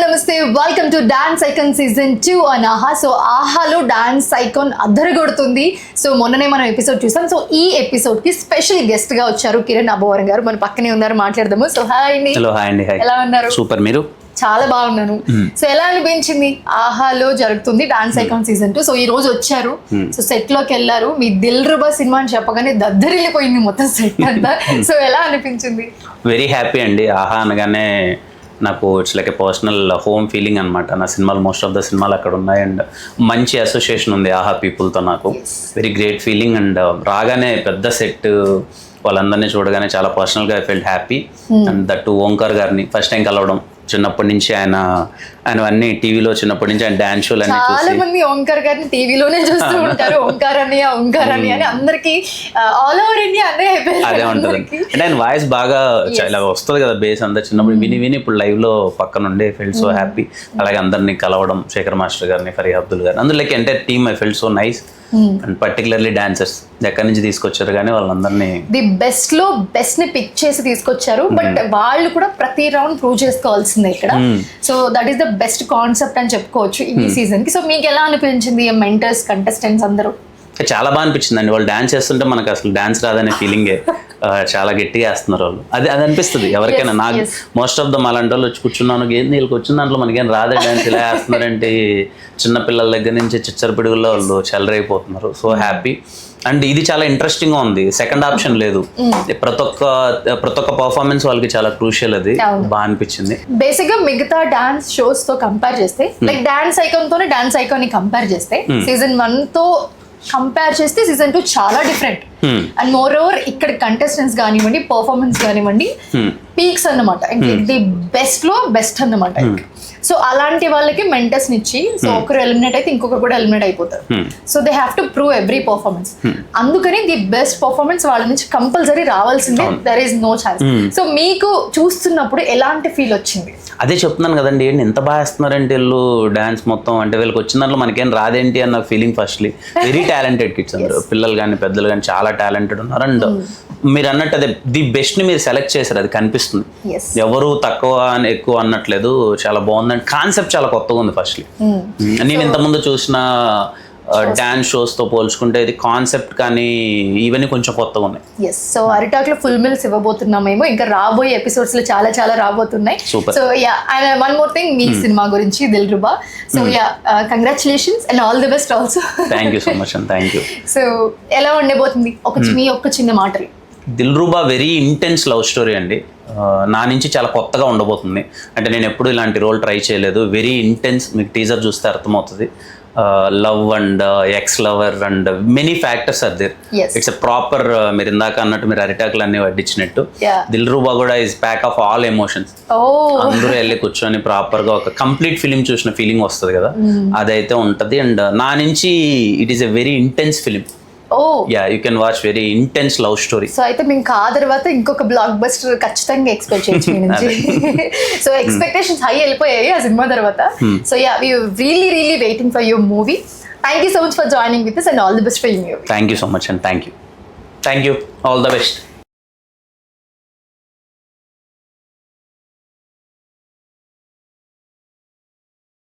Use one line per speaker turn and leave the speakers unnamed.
నమస్తే welcome to dance icon season 2 on ఆహా. So ఆహాలో డాన్స్ ఐకాన్ అద్దరగొడుతుంది. సో మొన్ననే మనం ఎపిసోడ్ చూసాం. సో ఈ ఎపిసోడ్ కి స్పెషల్ గెస్ట్ గా వచ్చారు కిరణ్ అబ్బవరం గారు. మన పక్కనే ఉన్నారు, మాట్లాడదాము. సో హాయ్ అండి.
హలో హాయ్ అండి.
ఎలా ఉన్నారు?
సూపర్. మీరు?
చాలా బాగున్నాను. సో ఎలా అనిపించింది? ఆహాలో జరుగుతుంది డాన్స్ ఐకాన్ సీజన్ 2. సో ఈ రోజు వచ్చారు. సో సెట్ లోకి వెళ్ళారు. మీ దిల్ రుబా సినిమా అని చెప్పగానే దద్దరిల్లిపోయింది మొత్తం సెట్ అంతా. సో ఎలా అనిపించింది?
వెరీ హ్యాపీ అండి. ఆహా అనగానే నాకు it's like A personal home feeling అనమాట. నా సినిమాలు మోస్ట్ ఆఫ్ ద సినిమాలు అక్కడ ఉన్నాయి అండ్ మంచి అసోసియేషన్ ఉంది ఆహా పీపుల్తో నాకు. వెరీ గ్రేట్ ఫీలింగ్ అండ్ రాగానే పెద్ద సెట్ వాళ్ళందరినీ చూడగానే చాలా పర్సనల్గా I felt happy. And that Omkar గారిని ఫస్ట్ టైం కలవడం, చిన్నప్పటి నుంచి ఆయన అన్ని టీవీలో చిన్నప్పటి నుంచి ఆయన డాన్స్ షోలు అన్ని
చాలా మంది ఓంకార్ గారిని టీవీలోనే చూస్తూ ఉంటారు. ఓంకార్ అని అని అందరికి ఆల్ ఓవర్ ఇండియా
అదే ఉంటుంది. అంటే ఆయన వాయిస్ బాగా ఇలా వస్తుంది కదా, బేస్ అంతా చిన్నప్పుడు విని విని ఇప్పుడు లైవ్ లో పక్కన ఉండే ఫెల్ట్ సో హ్యాపీ. అలాగే అందరినీ కలవడం, శేఖర్ మాస్టర్ గారిని, ఫరీ అబ్దుల్ గారిని, అందులో like entire team I felt so nice. And particularly dancers ఎక్కడి నుంచి తీసుకొచ్చారు కానీ వాళ్ళందరినీ
ది బెస్ట్ లో బెస్ట్ ని పిక్ చేసి తీసుకొచ్చారు. బట్ వాళ్ళు కూడా ప్రతి రౌండ్ ప్రూవ్ చేసుకోవాల్సిందే ఇక్కడ. So that is the best concept అని చెప్పుకోవచ్చు ఈ సీజన్ కి. సో మీకు ఎలా అనిపించింది మెంటర్స్, కంటెస్టెంట్స్ అందరూ?
చాలా బాగా అనిపించింది అండి. వాళ్ళు డాన్స్ చేస్తుంటే మనకు అసలు డాన్స్ రాదనే ఫీలింగే. చాలా గట్టిగా వేస్తున్నారు వాళ్ళు. అది అనిపిస్తుంది ఎవరికైనా. నాకు మోస్ట్ ఆఫ్ ద అలాంటి వాళ్ళు వచ్చి కూర్చున్నాను, ఏంది వీళ్ళకి వచ్చిన దాంట్లో మనకేం రాదే డాన్స్, ఇలా వేస్తున్నారంటే చిన్నపిల్లల దగ్గర నుంచి చిచ్చర పిడుగుల్లో వాళ్ళు చెలరైపోతున్నారు. So happy. అండ్ ఇది చాలా ఇంట్రెస్టింగ్ గా ఉంది. సెకండ్ ఆప్షన్ లేదు. ప్రతి ఒక్క పర్ఫార్మెన్స్ వాళ్ళకి చాలా క్రూషియల్. అది బాగా అనిపించింది.
బేసిక్ గా మిగతా డాన్స్ షోస్ తో కంపేర్ చేస్తే, లైక్ డాన్స్ ఐకాన్ తోనే డాన్స్ ఐకాన్ ని కంపేర్ చేస్తే, సీజన్ 1 తో కంపేర్ చేస్తే సీజన్ 2 చాలా డిఫరెంట్. అండ్ మోర్ ఓవర్ ఇక్కడ కంటెస్టెంట్స్ కానివ్వండి, పర్ఫార్మెన్స్ కానివ్వండి, పీక్స్ అన్నమాట. ది బెస్ట్ లో బెస్ట్ అన్నమాట. సో అలాంటి వాళ్ళకి మెంటర్స్ ఇచ్చి, సో ఒకరు ఎలిమినేట్ అయితే ఇంకొకరు కూడా ఎలిమినేట్ అయిపోతారు. So they have to prove every performance. అందుకని ది బెస్ట్ పర్ఫార్మెన్స్ వాళ్ళ నుంచి కంపల్సరీ రావాల్సిందే. There is no chance. So మీకు చూస్తున్నప్పుడు ఎలాంటి ఫీల్ వచ్చింది?
అదే చెప్తున్నాను కదండి, ఏంటి ఎంత బాగా వేస్తున్నారంటే వీళ్ళు డాన్స్ మొత్తం. అంటే వీళ్ళకి వచ్చిన దాంట్లో మనకేం రాదేంటి అన్న feeling firstly. Very talented kids అందరూ, పిల్లలు కానీ పెద్దలు కానీ చాలా టాలెంటెడ్ ఉన్నారు. అండ్ మీరు అన్నట్టు అదే ది బెస్ట్ ని మీరు సెలెక్ట్ చేశారు, అది కనిపిస్తుంది. ఎవరు తక్కువ ఎక్కువ అన్నట్లేదు. చాలా బాగుంది అండ్ కాన్సెప్ట్ చాలా కొత్తగా ఉంది ఫస్ట్లీ. నేను ఇంతకుముందు చూసిన డాన్స్ షోస్ తో పోల్చుకుంటే ఇది కాన్సెప్ట్ కానీ ఇవన్నీ కొంచెం కొత్తగా ఉన్నాయి.
సో అరిటాక్ లో ఫుల్ మిల్స్ ఇవ్వబోతున్నామేమో, ఇంకా రాబోయే ఎపిసోడ్స్ లో చాలా చాలా రాబోతున్నాయి. So ya, and one more thing, మీ సినిమా గురించి Dil Ruba. So ya, congratulations and all the best also.
Thank you so much and thank you.
So ఎలా ఉండబోతుంది మీ ఒక్క చిన్న మాటలు?
Dil Ruba very intense love story అండి. నా నుంచి చాలా కొత్తగా ఉండబోతుంది. అంటే నేను ఎప్పుడు ఇలాంటి రోల్ ట్రై చేయలేదు. Very intense. మీకు టీజర్ చూస్తే అర్థమవుతుంది. Love and ex lover and many factors are there. It's a proper, మీరు ఇందాక అన్నట్టు మీరు అరిటాకులు అన్ని వడ్డించినట్టు, దిల్ రూబా కూడా is pack of all emotions. అందరూ వెళ్ళి కూర్చొని ప్రాపర్ గా ఒక కంప్లీట్ ఫిలిం చూసిన ఫీలింగ్ వస్తుంది కదా, అదైతే ఉంటది. అండ్ నా నుంచి it is a very intense film. Yeah, you can watch. Very intense love story.
So అయితే మీకు ఆ తర్వాత ఇంకొక బ్లాక్ బస్టర్ ఖచ్చితంగా ఎక్స్పెక్ట్ చేయొచ్చు మీ నుంచి. సో ఎక్స్పెక్టేషన్స్ హై వెళ్ళిపోయాయి ఆ సినిమా తర్వాత. So ya, we really really waiting for your movie. Thank you so much for joining with us and all the best for your movie.
Thank you so much and thank you. All the best.